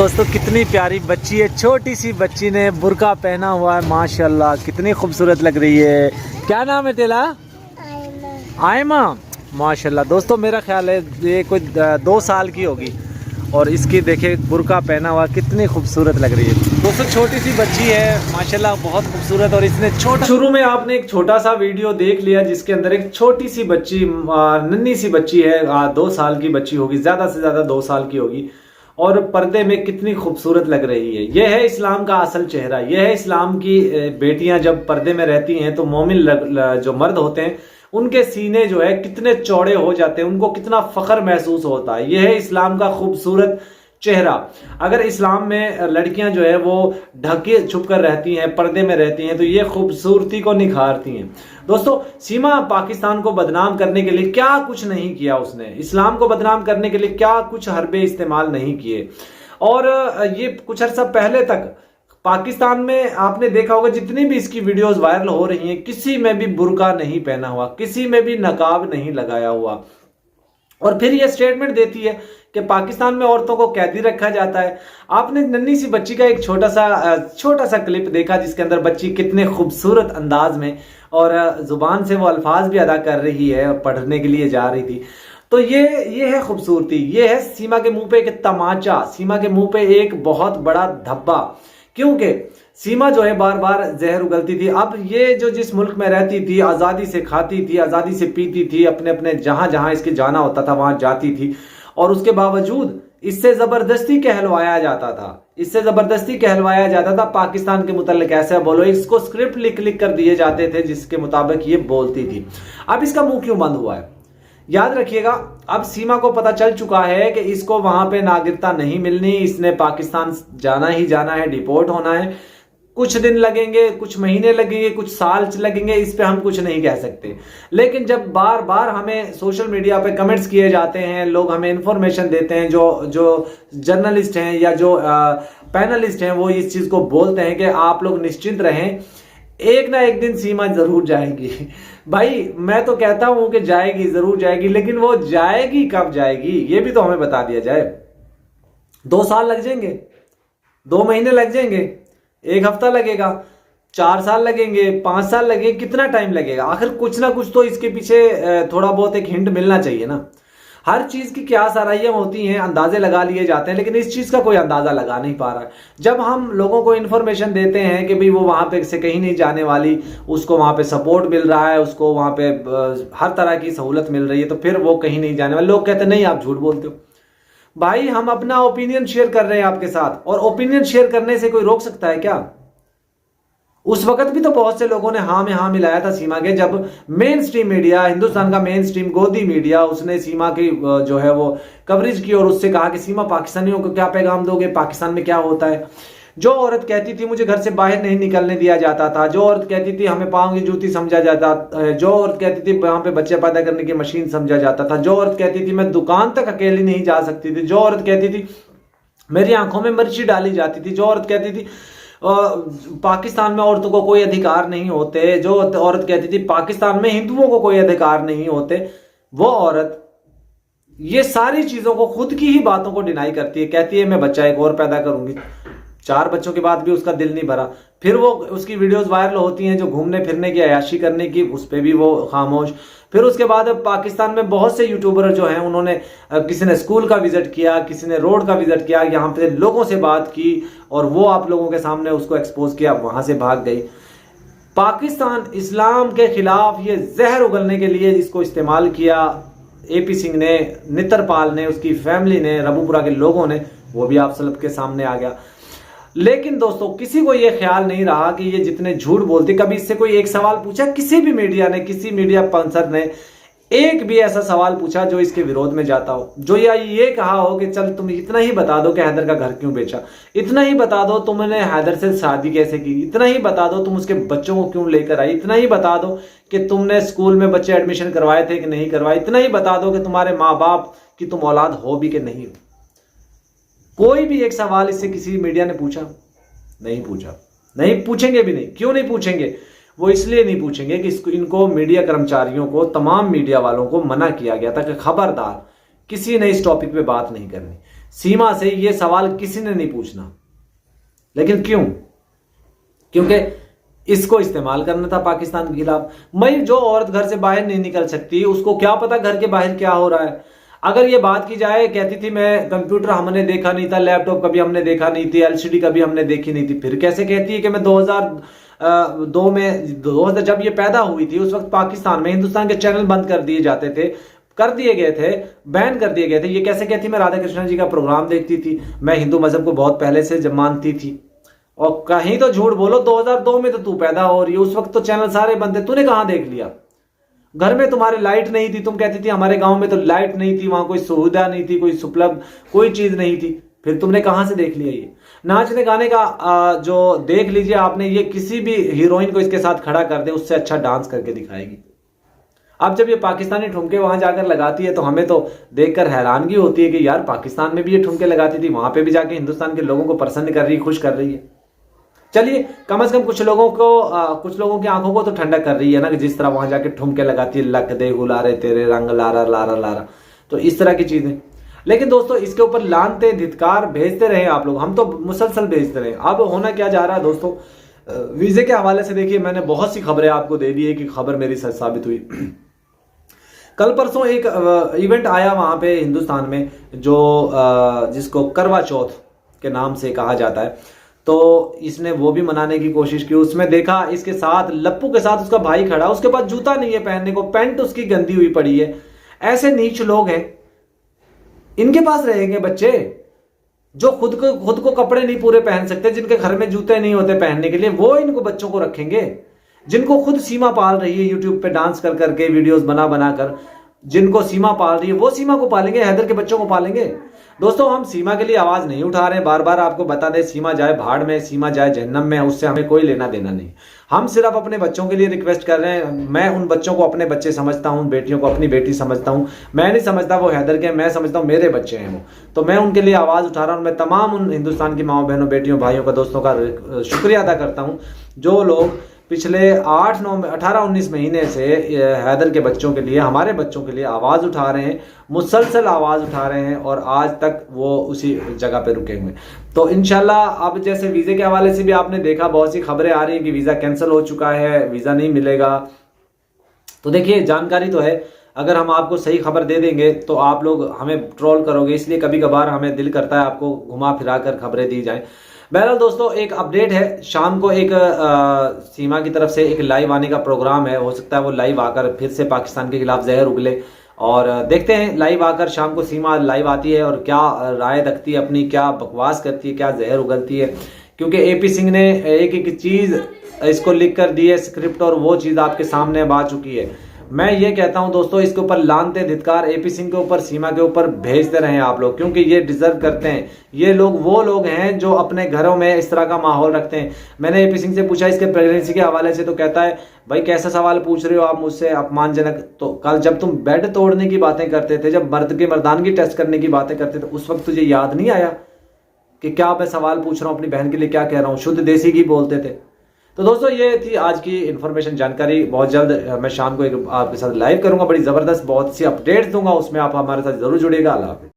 दोस्तों कितनी प्यारी बच्ची है, छोटी सी बच्ची ने बुर्का पहना हुआ है। माशाल्लाह कितनी खूबसूरत लग रही है। क्या नाम है तेरा? आयमा। माशाल्लाह दोस्तों मेरा ख्याल है ये कोई 2 साल की होगी और इसकी देखे बुर्का पहना हुआ कितनी खूबसूरत लग रही है। दोस्तों छोटी सी बच्ची है माशाल्लाह बहुत खूबसूरत। और इसने शुरू में आपने एक छोटा सा वीडियो देख लिया जिसके अंदर एक छोटी सी बच्ची नन्ही सी बच्ची है, 2 साल की बच्ची होगी, ज्यादा से ज्यादा 2 साल की होगी और पर्दे में कितनी खूबसूरत लग रही है। यह है इस्लाम का असल चेहरा। यह है इस्लाम की बेटियां जब पर्दे में रहती हैं तो मोमिन जो मर्द होते हैं उनके सीने जो है कितने चौड़े हो जाते हैं, उनको कितना फख्र महसूस होता है। यह है इस्लाम का खूबसूरत चेहरा। अगर इस्लाम में लड़कियां जो है वो ढके छुप कर रहती हैं, पर्दे में रहती हैं, तो ये खूबसूरती को निखारती हैं। दोस्तों सीमा पाकिस्तान को बदनाम करने के लिए क्या कुछ नहीं किया उसने, इस्लाम को बदनाम करने के लिए क्या कुछ हरबे इस्तेमाल नहीं किए। और ये कुछ अर्सा पहले तक पाकिस्तान में आपने देखा होगा जितनी भी इसकी वीडियोस वायरल हो रही हैं, किसी में भी बुर्का नहीं पहना हुआ, किसी में भी नकाब नहीं लगाया हुआ। और फिर ये स्टेटमेंट देती है कि पाकिस्तान में औरतों को कैदी रखा जाता है। आपने नन्ही सी बच्ची का एक छोटा सा क्लिप देखा जिसके अंदर बच्ची कितने खूबसूरत अंदाज में और जुबान से वो अल्फाज भी अदा कर रही है, पढ़ने के लिए जा रही थी। तो ये है खूबसूरती। ये है सीमा के मुंह पे एक तमाचा, सीमा के मुंह पे एक बहुत बड़ा धब्बा, क्योंकि सीमा जो है बार बार जहर उगलती थी। अब ये जो जिस मुल्क में रहती थी, आज़ादी से खाती थी, आज़ादी से पीती थी, अपने अपने जहां जहां इसके जाना होता था वहां जाती थी, और उसके बावजूद इससे जबरदस्ती कहलवाया जाता था, इससे जबरदस्ती कहलवाया जाता था पाकिस्तान के मुताल्लिक ऐसे बोलो। इसको स्क्रिप्ट लिख लिख कर दिए जाते थे जिसके मुताबिक ये बोलती थी। अब इसका मुंह क्यों बंद हुआ है? याद रखिएगा, अब सीमा को पता चल चुका है कि इसको वहां पे नागरिकता नहीं मिलनी, इसने पाकिस्तान जाना ही जाना है, डिपोर्ट होना है। कुछ दिन लगेंगे, कुछ महीने लगेंगे, कुछ साल लगेंगे, इस पे हम कुछ नहीं कह सकते। लेकिन जब बार बार हमें सोशल मीडिया पे कमेंट्स किए जाते हैं, लोग हमें इंफॉर्मेशन देते हैं, जो जर्नलिस्ट हैं या जो पैनलिस्ट हैं वो इस चीज को बोलते हैं कि आप लोग निश्चिंत रहें, एक ना एक दिन सीमा जरूर जाएगी। भाई मैं तो कहता हूं कि जाएगी, जरूर जाएगी, लेकिन वो जाएगी कब जाएगी ये भी तो हमें बता दिया जाए। 2 साल लग जाएंगे, 2 महीने लग जाएंगे, 1 हफ्ता लगेगा, 4 साल लगेंगे, 5 साल लगेंगे, कितना टाइम लगेगा? आखिर कुछ ना कुछ तो इसके पीछे थोड़ा बहुत एक हिंट मिलना चाहिए ना। हर चीज की क्या साराइयां होती हैं, अंदाजे लगा लिए जाते हैं, लेकिन इस चीज का कोई अंदाजा लगा नहीं पा रहा है। जब हम लोगों को इंफॉर्मेशन देते हैं कि भाई वो वहां पे से कहीं नहीं जाने वाली, उसको वहां पे सपोर्ट मिल रहा है, उसको वहां पे हर तरह की सहूलत मिल रही है, तो फिर वो कहीं नहीं जाने वाले। लोग कहते हैं नहीं आप झूठ बोलते हो। भाई हम अपना ओपिनियन शेयर कर रहे हैं आपके साथ, और ओपिनियन शेयर करने से कोई रोक सकता है क्या? उस वक्त भी तो बहुत से लोगों ने हाँ में हाँ मिलाया था सीमा के, जब मेन स्ट्रीम मीडिया, हिंदुस्तान का मेन स्ट्रीम गोदी मीडिया, उसने सीमा की जो है वो कवरेज की और उससे कहा कि सीमा पाकिस्तानियों को क्या पैगाम दोगे, पाकिस्तान में क्या होता है। जो औरत कहती थी मुझे घर से बाहर नहीं निकलने दिया जाता था, जो औरत कहती थी हमें पाँव की जूती समझा जाता, जो औरत कहती थी वहां पे बच्चे पैदा करने की मशीन समझा जाता था, जो औरत कहती थी मैं दुकान तक अकेली नहीं जा सकती थी, जो औरत कहती थी मेरी आंखों में मिर्ची डाली जाती थी, जो औरत कहती थी पाकिस्तान में औरतों को कोई अधिकार नहीं होते, जो औरत कहती थी पाकिस्तान में हिंदुओं को कोई अधिकार नहीं होते, वो औरत ये सारी चीजों को, खुद की ही बातों को डिनाई करती है। कहती है मैं बच्चा एक और पैदा करूंगी। 4 बच्चों के बाद भी उसका दिल नहीं भरा। फिर वो उसकी वीडियोस वायरल होती हैं जो घूमने फिरने की, अयाशी करने की, उस पर भी वो खामोश। फिर उसके बाद अब पाकिस्तान में बहुत से यूट्यूबर जो हैं उन्होंने, किसी ने स्कूल का विजिट किया, किसी ने रोड का विजिट किया, यहाँ पे लोगों से बात की और वो आप लोगों के सामने उसको एक्सपोज किया, वहां से भाग गई। पाकिस्तान इस्लाम के खिलाफ ये जहर उगलने के लिए इसको इस्तेमाल किया AP सिंह ने, नितरपाल ने, उसकी फैमिली ने, रबूपुरा के लोगों ने, वो भी आप सब के सामने आ गया। लेकिन दोस्तों किसी को यह ख्याल नहीं रहा कि ये जितने झूठ बोलती, कभी इससे कोई एक सवाल पूछा? किसी भी मीडिया ने, किसी मीडिया पंसद ने एक भी ऐसा सवाल पूछा जो इसके विरोध में जाता हो, जो या ये कहा हो कि चल तुम इतना ही बता दो कि हैदर का घर क्यों बेचा, इतना ही बता दो तुमने हैदर से शादी कैसे की, इतना ही बता दो तुम उसके बच्चों को क्यों लेकर आई, इतना ही बता दो कि तुमने स्कूल में बच्चे एडमिशन करवाए थे कि नहीं करवाए, इतना ही बता दो कि तुम्हारे माँ बाप की तुम औलाद हो भी कि नहीं। कोई भी एक सवाल इससे किसी मीडिया ने पूछा? नहीं पूछा, नहीं पूछेंगे भी नहीं। क्यों नहीं पूछेंगे? वो इसलिए नहीं पूछेंगे कि इनको मीडिया कर्मचारियों को, तमाम मीडिया वालों को मना किया गया था कि खबरदार किसी ने इस टॉपिक पे बात नहीं करनी। सीमा से ये सवाल किसी ने नहीं पूछना। लेकिन क्यों? क्योंकि इसको इस्तेमाल करना था पाकिस्तान के खिलाफ। मैं जो औरत घर से बाहर नहीं निकल सकती, उसको क्या पता घर के बाहर क्या हो रहा है। अगर ये बात की जाए, कहती थी मैं कंप्यूटर हमने देखा नहीं था, लैपटॉप कभी हमने देखा नहीं थी, एलसीडी कभी हमने देखी नहीं थी, फिर कैसे कहती है कि मैं 2002 में 2000 जब ये पैदा हुई थी उस वक्त पाकिस्तान में हिंदुस्तान के चैनल बंद कर दिए जाते थे, कर दिए गए थे, बैन कर दिए गए थे। ये कैसे कहती मैं राधा कृष्ण जी का प्रोग्राम देखती थी, मैं हिंदू मजहब को बहुत पहले से मानती थी। और कहीं तो झूठ बोलो, 2002 में तो तू पैदा हो रही है, उस वक्त तो चैनल सारे बंद थे, तूने कहां देख लिया? घर में तुम्हारे लाइट नहीं थी, तुम कहती थी हमारे गांव में तो लाइट नहीं थी, वहां कोई सुविधा नहीं थी, कोई उपलब्ध कोई चीज नहीं थी, फिर तुमने कहां से देख लिया? ये नाचने गाने का जो देख लीजिए आपने, ये किसी भी हीरोइन को इसके साथ खड़ा कर दे उससे अच्छा डांस करके दिखाएगी। अब जब ये पाकिस्तानी ठुमके वहां जाकर लगाती है तो हमें तो देखकर हैरानगी होती है कि यार पाकिस्तान में भी ये ठुमके लगाती थी, वहां पे भी जाके हिंदुस्तान के लोगों को प्रसन्न कर रही है, खुश कर रही है। चलिए कम से कम कुछ लोगों की आंखों को तो ठंडक कर रही है ना, कि जिस तरह वहां जाके ठुमके लगाती है, लक दे गुलारे तेरे रंग लारा लारा लारा, तो इस तरह की चीजें। लेकिन दोस्तों इसके ऊपर लानते धिक्कार भेजते रहे आप लोग, हम तो मुसलसल भेजते रहे। अब होना क्या जा रहा है दोस्तों, वीजे के हवाले से देखिए मैंने बहुत सी खबरें आपको दे दी है कि खबर मेरी सच साबित हुई। कल परसों एक इवेंट आया वहां पे हिंदुस्तान में, जो जिसको करवा चौथ के नाम से कहा जाता है, तो इसने वो भी मनाने की कोशिश की। उसमें देखा इसके साथ लप्पू के साथ उसका भाई खड़ा, उसके पास जूता नहीं है पहनने को, पैंट उसकी गंदी हुई पड़ी है। ऐसे नीच लोग हैं, इनके पास रहेंगे बच्चे जो खुद को कपड़े नहीं पूरे पहन सकते, जिनके घर में जूते नहीं होते पहनने के लिए, वो इनको बच्चों को रखेंगे। जिनको खुद सीमा पाल रही है यूट्यूब पे डांस कर करके वीडियोस बना बना कर, जिनको सीमा पाल रही है वो सीमा को पालेंगे, हैदर के बच्चों को पालेंगे। दोस्तों हम सीमा के लिए आवाज नहीं उठा रहे हैं, बार बार आपको बता दें, सीमा जाए भाड़ में, सीमा जाए जहन्नम में, उससे हमें कोई लेना देना नहीं। हम सिर्फ अपने बच्चों के लिए रिक्वेस्ट कर रहे हैं। मैं उन बच्चों को अपने बच्चे समझता हूं, बेटियों को अपनी बेटी समझता हूं। मैं नहीं समझता वो हैदर के, मैं समझता हूं मेरे बच्चे हैं वो, तो मैं उनके लिए आवाज उठा रहा हूं। मैं तमाम उन हिंदुस्तान की माओ बहनों बेटियों भाइयों का दोस्तों का शुक्रिया अदा करता हूं जो लोग पिछले 8, 9, 18, 19 महीने से हैदर के बच्चों के लिए, हमारे बच्चों के लिए आवाज उठा रहे हैं, मुसलसल आवाज उठा रहे हैं, और आज तक वो उसी जगह पे रुके हुए। तो इंशाल्लाह अब जैसे वीजे के हवाले से भी आपने देखा बहुत सी खबरें आ रही हैं कि वीजा कैंसिल हो चुका है, वीजा नहीं मिलेगा। तो देखिए जानकारी तो है, अगर हम आपको सही खबर दे देंगे तो आप लोग हमें ट्रोल करोगे, इसलिए कभी कभार हमें दिल करता है आपको घुमा फिरा कर खबरें दी जाएं। बहरहाल दोस्तों एक अपडेट है, शाम को एक सीमा की तरफ से एक लाइव आने का प्रोग्राम है, हो सकता है वो लाइव आकर फिर से पाकिस्तान के खिलाफ जहर उगले, और देखते हैं लाइव आकर शाम को सीमा लाइव आती है और क्या राय रखती है अपनी, क्या बकवास करती है, क्या जहर उगलती है। क्योंकि एपी सिंह ने एक एक चीज इसको लिख कर दी है स्क्रिप्ट, और वो चीज आपके सामने अब आ चुकी है। मैं ये कहता हूं दोस्तों इसके ऊपर लानते धिक्कार एपी सिंह के ऊपर, सीमा के ऊपर भेजते रहे आप लोग, क्योंकि ये डिजर्व करते हैं। ये लोग वो लोग हैं जो अपने घरों में इस तरह का माहौल रखते हैं। मैंने एपी सिंह से पूछा इसके प्रेगनेंसी के हवाले से, तो कहता है भाई कैसा सवाल पूछ रहे हो आप मुझसे, अपमानजनक। तो कल जब तुम बेड तोड़ने की बातें करते थे, जब मर्द की मर्दानगी टेस्ट करने की बातें करते थे, उस वक्त तुझे याद नहीं आया कि क्या मैं सवाल पूछ रहा हूं अपनी बहन के लिए, क्या कह रहा हूं? शुद्ध देसी घी बोलते थे। तो दोस्तों ये थी आज की इन्फॉर्मेशन, जानकारी। बहुत जल्द मैं शाम को एक आपके साथ लाइव करूंगा, बड़ी जबरदस्त बहुत सी अपडेट दूंगा, उसमें आप हमारे साथ जरूर जुड़ेगा। अल्लाह हाफिज़।